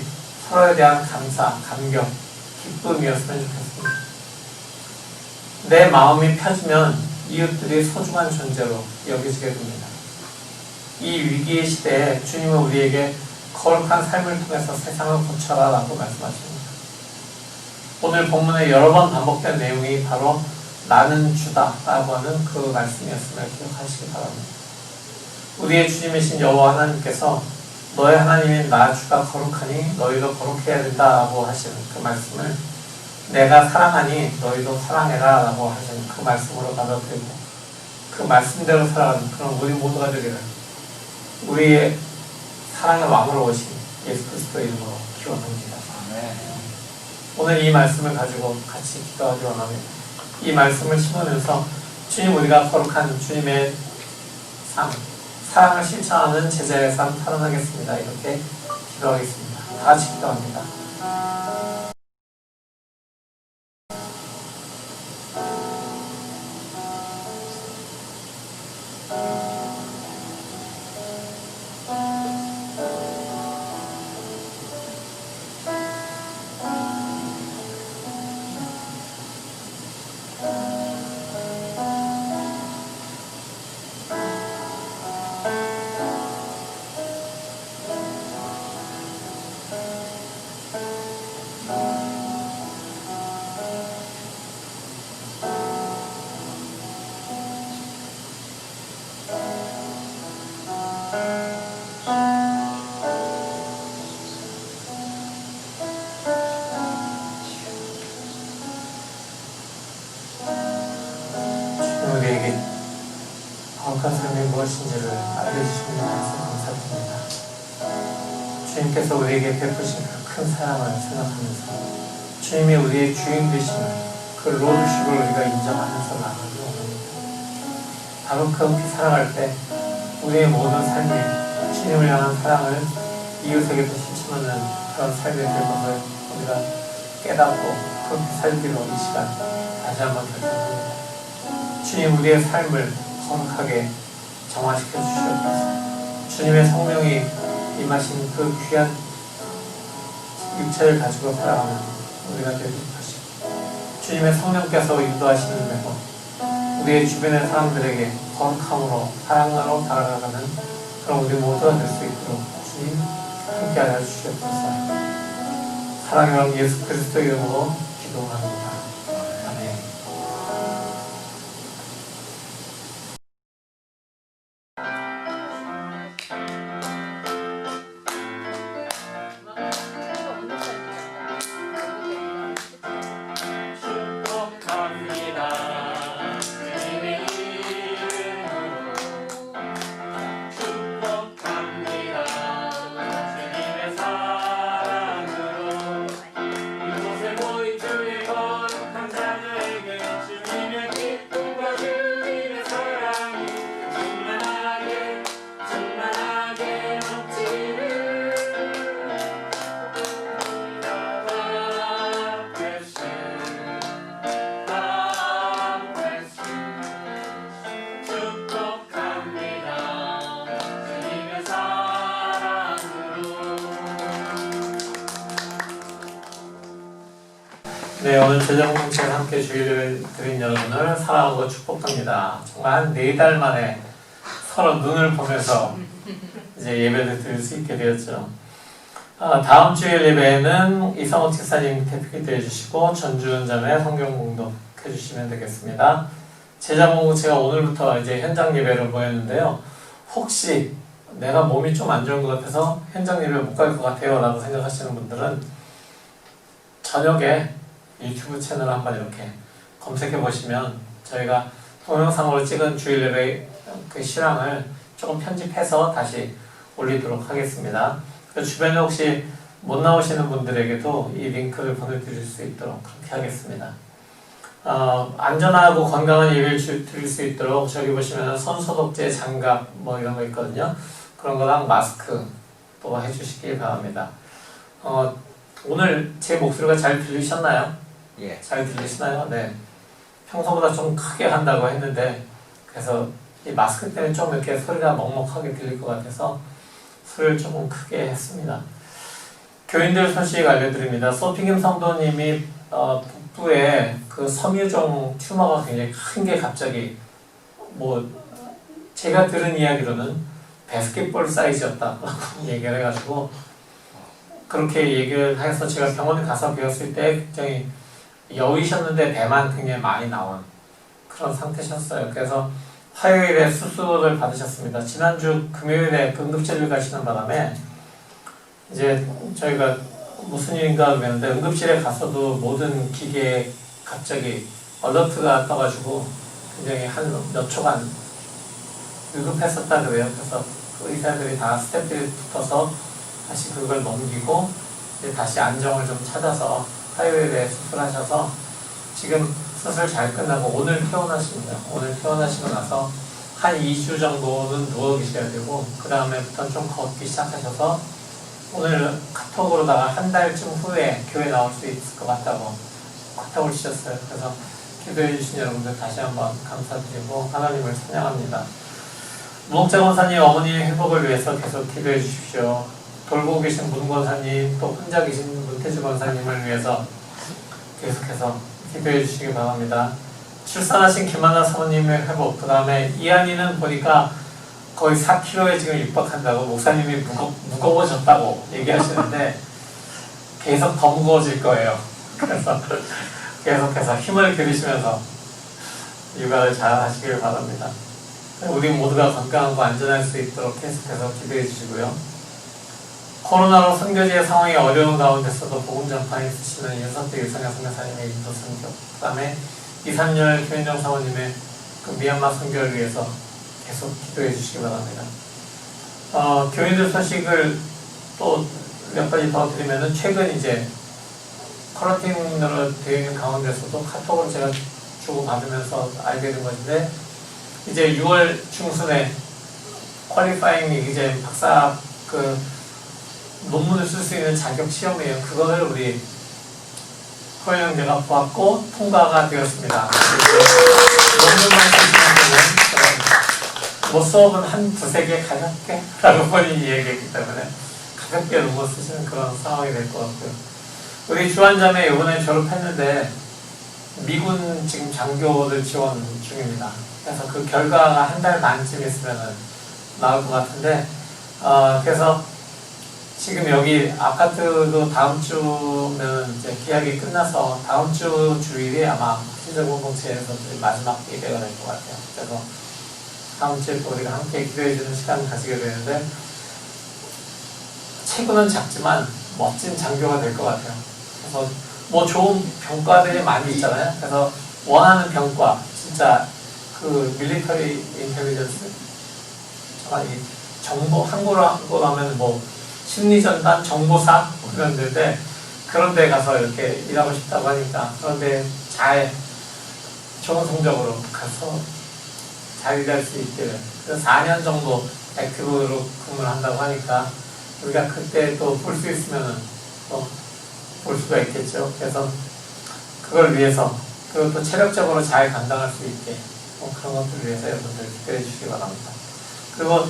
서로에 대한 감사, 감격, 기쁨이었으면 좋겠습니다. 내 마음이 펴지면 이웃들이 소중한 존재로 여겨지게 됩니다. 이 위기의 시대에 주님은 우리에게 거룩한 삶을 통해서 세상을 고쳐라 라고 말씀하십니다. 오늘 본문에 여러 번 반복된 내용이 바로 나는 주다 라고 하는 그 말씀이었음을 기억하시기 바랍니다. 우리의 주님이신 여호와 하나님께서 너의 하나님인 나 주가 거룩하니 너희도 거룩해야 된다 라고 하시는 그 말씀을 내가 사랑하니 너희도 사랑해라 라고 하시는 그 말씀으로 받아들이고 그 말씀대로 살아가는 그런 우리 모두가 되기를 우리의 사랑의 왕으로 오신 예수 그리스도의 이름으로 기원합니다. 오늘 이 말씀을 가지고 같이 기도하기 원합니다. 이 말씀을 심으면서 주님 우리가 거룩한 주님의 삶, 사랑을 실천하는 제자의 삶 살아나겠습니다. 이렇게 기도하겠습니다. 다 같이 기도합니다. 우리에게 거룩한 삶이 무엇인지를 알려주시는 것을 감사드립니다. 주님께서 우리에게 베푸신 그 큰 사랑을 생각하면서 주님이 우리의 주인 되심을 그 로드십을 우리가 인정하면서 나가기 원합니다. 바로 그렇게 살아갈 때 우리의 모든 삶이 주님을 향한 사랑을 이웃에게도 실천하는 그런 삶이 될 것을 우리가 깨닫고 그렇게 살기로 이 시간 다시 한번 결정합니다. 주님 우리의 삶을 거룩하게 정화시켜 주시옵소서. 주님의 성령이 임하신 그 귀한 육체를 가지고 살아가는 우리가 되길 것이고 주님의 성령께서 인도하시는 대로 우리의 주변의 사람들에게 거룩함으로 사랑으로 다가가는 그런 우리 모두가 될 수 있도록 주님 함께하여 주시옵소서. 사랑의 왕 예수 그리스도의 이름으로 기도합니다. 아멘. 네, 오늘 제정공동체와 함께 주의를 드린 여러분을 사랑하고 축복합니다. 정말 한 4달 만에 서로 눈을 보면서 이제 예배를 드릴 수 있게 되었죠. 다음 주일 예배는 이성호 집사님 대표기도 해주시고 전주은자매 성경 공독해 주시면 되겠습니다. 제자공동체가 오늘부터 이제 현장 예배를 모였는데요. 혹시 내가 몸이 좀 안 좋은 것 같아서 현장 예배 못 갈 것 같아요 라고 생각하시는 분들은 저녁에 유튜브 채널 한번 이렇게 검색해 보시면 저희가 동영상으로 찍은 주일 예배 그 실황을 조금 편집해서 다시 올리도록 하겠습니다. 주변에 혹시 못 나오시는 분들에게도 이 링크를 보내드릴 수 있도록 그렇게 하겠습니다. 안전하고 건강한 예배를 드릴 수 있도록 저기 보시면 손소독제, 장갑 뭐 이런 거 있거든요. 그런 거랑 마스크 또 해주시길 바랍니다. 오늘 제 목소리가 잘 들리셨나요? 예. 잘 들리시나요? 네. 평소보다 좀 크게 한다고 했는데 그래서 이 마스크 때문에 좀 이렇게 소리가 먹먹하게 들릴 것 같아서 소리를 조금 크게 했습니다. 교인들 소식 알려드립니다. 소피김 성도님이 북부에 그 섬유종 튜머가 굉장히 큰 게 갑자기 뭐 제가 들은 이야기로는 바스켓볼 사이즈였다고 얘기를 해가지고 그렇게 얘기를 해서 제가 병원에 가서 배웠을 때 굉장히 여위셨는데 배만 굉장히 많이 나온 그런 상태셨어요. 그래서 화요일에 수술을 받으셨습니다. 지난주 금요일에 응급실을 가시는 바람에 이제 저희가 무슨 일인가 그랬는데 응급실에 가서도 모든 기계에 갑자기 얼러트가 떠가지고 굉장히 한 몇 초간 위급했었다 그래요. 그래서 그 의사들이 다 스태프들이 붙어서 다시 그걸 넘기고 이제 다시 안정을 좀 찾아서 화요일에 수술하셔서 지금 수술 잘 끝나고 오늘 퇴원하십니다. 오늘 퇴원하시고 나서 한 2주 정도는 누워 계셔야 되고 그 다음에부터는 좀 걷기 시작하셔서 오늘 카톡으로다가 한 달쯤 후에 교회 나올 수 있을 것 같다고 카톡을 주셨어요. 그래서 기도해 주신 여러분들 다시 한번 감사드리고 하나님을 찬양합니다. 무목자 권사님 어머니의 회복을 위해서 계속 기도해 주십시오. 돌보고 계신 문 권사님 또 혼자 계신 문태주 권사님을 위해서 계속해서 기도해 주시기 바랍니다. 출산하신 김하나 사모님의 회복, 그 다음에 이한이는 보니까 거의 4kg에 지금 육박한다고 목사님이 무거워졌다고 얘기하시는데 계속 더 무거워질 거예요. 그래서 계속해서 힘을 들이시면서 육아를 잘 하시길 바랍니다. 우리 모두가 건강하고 안전할 수 있도록 계속해서 기도해 주시고요. 코로나로 선교지의 상황이 어려운 가운데서도 복음 전파에 쓰시는 윤석대 유성현 선교사님의 인도 선교, 그 다음에 이산열 김현정 사모님의 그 미얀마 선교를 위해서 계속 기도해 주시기 바랍니다. 교인들 소식을 또 몇 가지 더 드리면은, 최근 이제 쿼런틴으로 되어 있는 가운데서도 카톡을 제가 주고받으면서 알게 된 것인데, 이제 6월 중순에 퀄리파잉 이제 박사 그 논문을 쓸 수 있는 자격 시험이에요. 그거를 우리 허영제가 보았고 통과가 되었습니다. 논문만 쓰시면 뭐 수업은 한 두세 개 가볍게 라고 본인이 얘기했기 때문에 가볍게 논문 쓰시는 그런 상황이 될 것 같고요. 우리 주한자매 이번에 졸업했는데 미군 지금 장교들 지원 중입니다. 그래서 그 결과가 한 달 반쯤 있으면 나올 것 같은데, 그래서 지금 여기 아파트도 다음 주면 이제 계약이 끝나서 다음 주 주일이 아마 신정공동체에서 마지막 예배가 될 것 같아요. 그래서 다음 주에 또 우리가 함께 기도해주는 시간을 가지게 되는데, 체구는 작지만 멋진 장교가 될 것 같아요. 그래서 뭐 좋은 병과들이 많이 있잖아요. 그래서 원하는 병과, 진짜 그 밀리터리 인텔리전스, 이 정보, 한국어로 하면 뭐 심리전단, 정보사 그런 데인데, 그런 데 가서 이렇게 일하고 싶다고 하니까 그런데 잘 좋은 성적으로 가서 잘 일할 수 있기를. 그래서 4년 정도 액티브로 근무를 한다고 하니까 우리가 그때 또 볼 수 있으면은 또 볼 수가 있겠죠. 그래서 그걸 위해서, 그리고 또 체력적으로 잘 감당할 수 있게 그런 것들을 위해서 여러분들 기도해 주시기 바랍니다. 그리고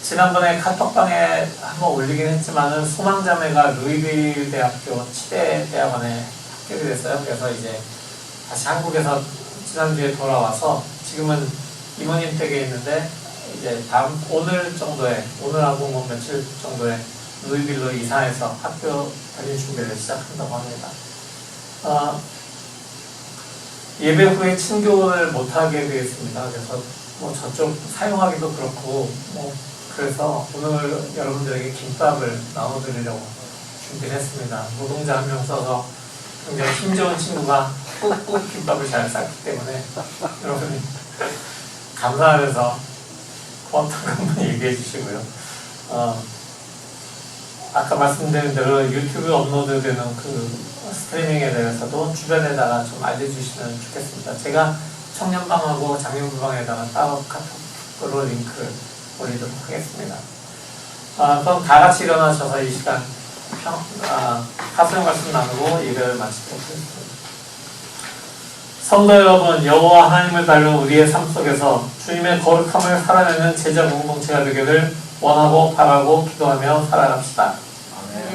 지난번에 카톡방에 한번 올리긴 했지만은 소망자매가 루이빌 대학교 치대 대학원에 합격이 됐어요. 그래서 이제 다시 한국에서 지난주에 돌아와서 지금은 이모님 댁에 있는데, 이제 다음 오늘 정도에, 오늘하고 뭐 며칠 정도에 루이빌로 이사해서 학교 다닐 준비를 시작한다고 합니다. 예배 후에 친교를 못하게 되어 있습니다. 그래서 뭐 저쪽 사용하기도 그렇고, 뭐 그래서 오늘 여러분들에게 김밥을 나눠드리려고 준비를 했습니다. 노동자 한 명 써서 굉장히 힘 좋은 친구가 꾹꾹 김밥을 잘 쌌기 때문에 여러분이 감사하면서 고맙다고 한번 얘기해 주시고요. 아까 말씀드린 대로 유튜브 업로드되는 그 스트리밍에 대해서도 주변에다가 좀 알려주시면 좋겠습니다. 제가 청년방하고 장년부방에다가 따로 카톡으로 링크를 올리도록 하겠습니다. 그럼 다 같이 일어나셔서 이 시간 하소연 말씀 나누고 예배를 마치도록 하겠습니다. 성도 여러분, 여호와 하나님을 닮은 우리의 삶 속에서 주님의 거룩함을 살아내는 제자 공동체가 되기를 원하고 바라고 기도하며 살아갑시다.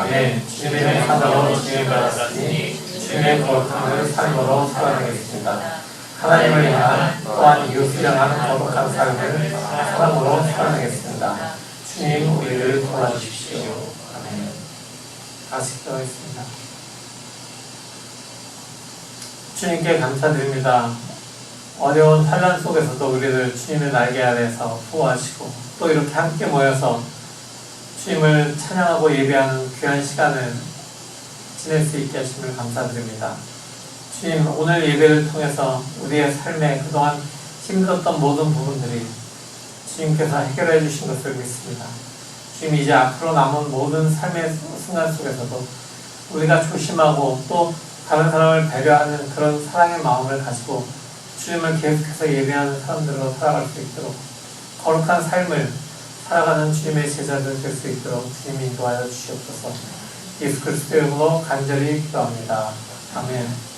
아멘. 주님의 사랑으로 주님을 받았으니 주님의 거룩함을 삶으로 살아내겠습니다. 하나님을 향한, 또한 이웃을 향한 거룩한 삶을 사랑으로 살아내겠습니다. 주님, 우리를 도와주십시오. 아멘. 다시 기도하겠습니다. 주님께 감사드립니다. 어려운 환난 속에서도 우리를 주님의 날개 아래에서 보호하시고 또 이렇게 함께 모여서 주님을 찬양하고 예배하는 귀한 시간을 지낼 수 있게 하심을 감사드립니다. 주님, 오늘 예배를 통해서 우리의 삶에 그동안 힘들었던 모든 부분들이 주님께서 해결해 주신 것을 믿습니다. 주님, 이제 앞으로 남은 모든 삶의 순간 속에서도 우리가 조심하고 또 다른 사람을 배려하는 그런 사랑의 마음을 가지고 주님을 계속해서 예배하는 사람들로 살아갈 수 있도록, 거룩한 삶을 살아가는 주님의 제자들 될 수 있도록 주님이 인도하여 주시옵소서. 예수 그리스도의 이름으로 간절히 기도합니다. 아멘.